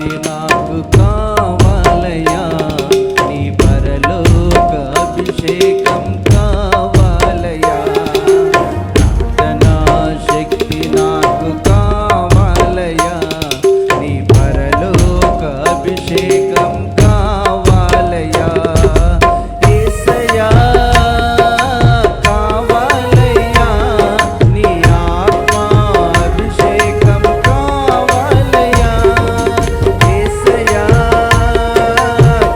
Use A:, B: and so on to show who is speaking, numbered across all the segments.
A: శక్తి నాకు కావాలయ్యా, నీ పరలోక అభిషేకం కావాలయ్యా. ప్రార్థనా శక్తి నాకు కావాలయ్యా, నీ పరలోక అభిషేకం కావాలయ్యా. యేసయ్యా కావాలయ్యా, నీ ఆత్మ అభిషేకం కావాలయ్యా. యేసయ్యా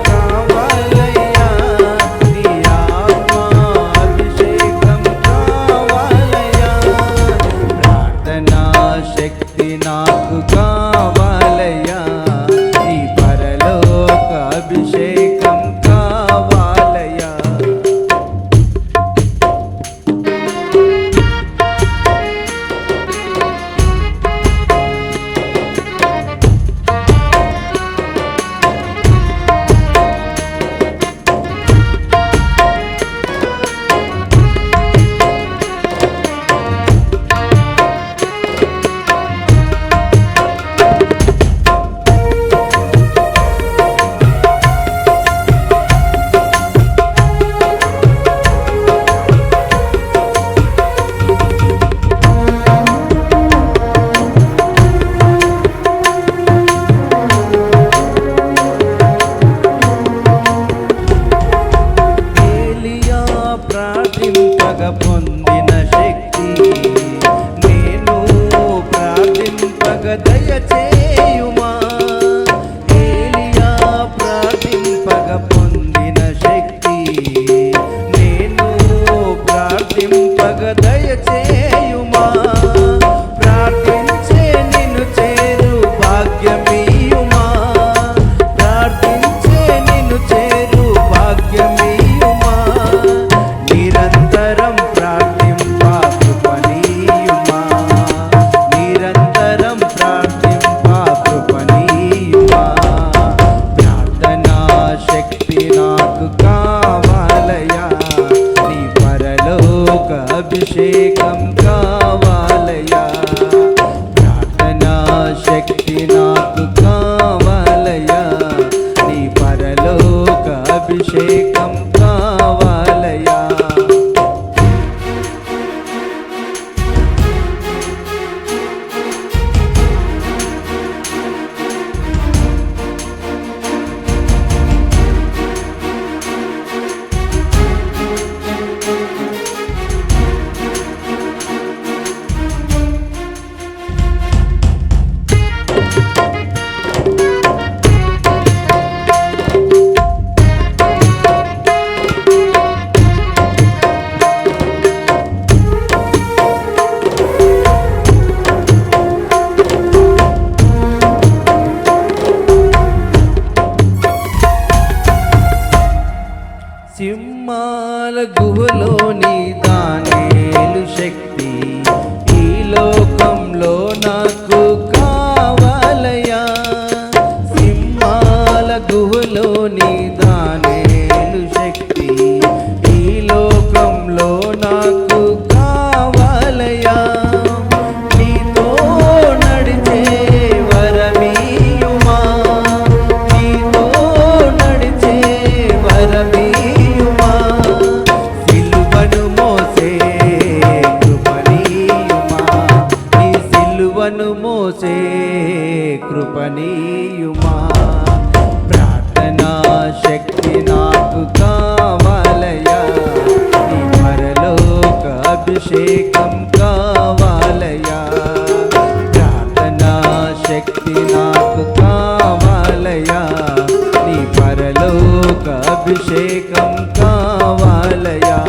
A: కావాలయ్యా, నీ ఆత్మ అభిషేకం కావాలయ్యా. ప్రార్థనా శక్తి నాకు కావాలయ్యా, నీ పరలోక అభిషేకం కావాలయ్యా. ఏలియా ప్రార్థింపగ పొందిన శక్తి నేను ప్రార్థింపగ దయచేయుమా. ఏలియా ప్రార్థింపగ పొందిన శక్తి నేను ప్రార్థింపగ దయచేయుమా. ప్రార్థించే నిన్ను చేరు భాగ్యమీయుమా. ప్రార్థించే నిన్ను చేరు భాగ్యమీయుమా. నిరంతరం ప్రార్థింప కృపణీయుమా. నిరంతరం ప్రార్థింప కృపణీయుమా. ప్రార్థనా శక్తి నాకు కావాలయ్యా, నీ పరలోక అభిషేకం కావాలయ్యా. ప్రార్థనా శక్తి నాకు కావాలయ్యా, నీ పరలోక అభిషేకం కావాలయ్యా. సింహాల గుహలోని దానియేలు శక్తి ఈ లోకంలో నాకు కావాలయ్యా. సింహాల గుహలోని దానియేలు శక్తి ఈ లోకంలో నాకు కావాలయ్యా. నీతో నడిచే వరమీయుమా. నీతో నడిచే వరమీయుమా. సిలువను మోసే కృపణీయుమా. నీ సిలువను మోసే కృపణీయుమా. ప్రార్థనా శక్తి నాకు కావాలయ్యా, నీ పరలోక అభిషేకం కావాలయ్యా. ప్రార్థనా శక్తి నాకు కావాలయ్యా, నీ పరలోక అభిషేకం కావాలయ్యా.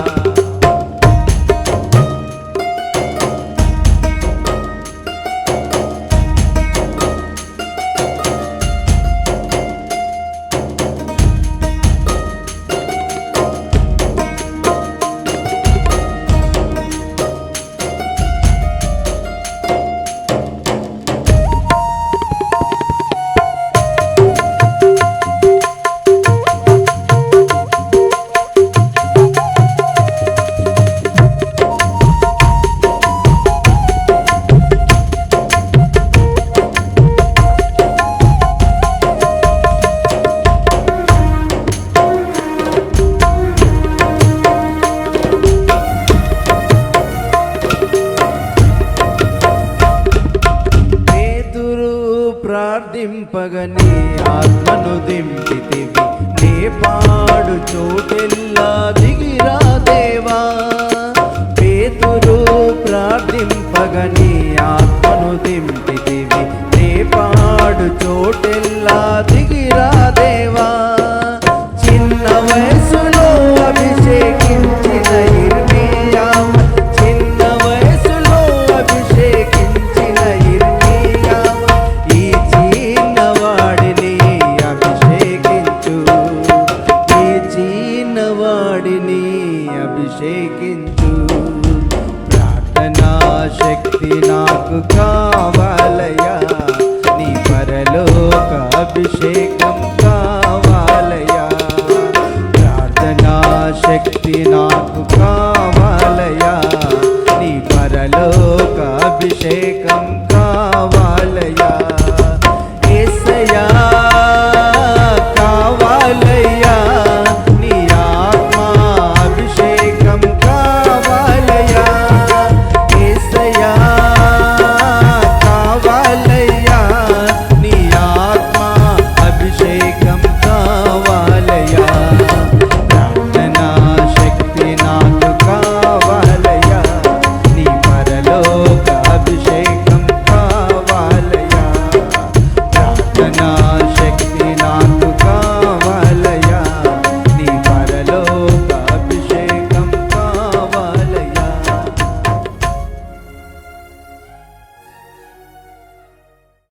A: నీ ఆత్మను దింపితివి నే పాడు చోటెల్లా దిగిరా దేవా పేతురు ప్రార్థింపగ నీ ఆత్మను దింపితివి నే పాడు చోటెల్లా దిగిరా దేవా చిన్న వయసులో అభిషేకించిన ఇర్మీయా చిన్న వయసులో అభిషేకించిన ఇర్మీయా ఈ చిన్నవాడిని అభిషేకించు ఈ చిన్నవాడిని అభిషేకించు ప్రార్థనా శక్తి నాకు కావాలయ్యా నీ పరలోక అభిషేకం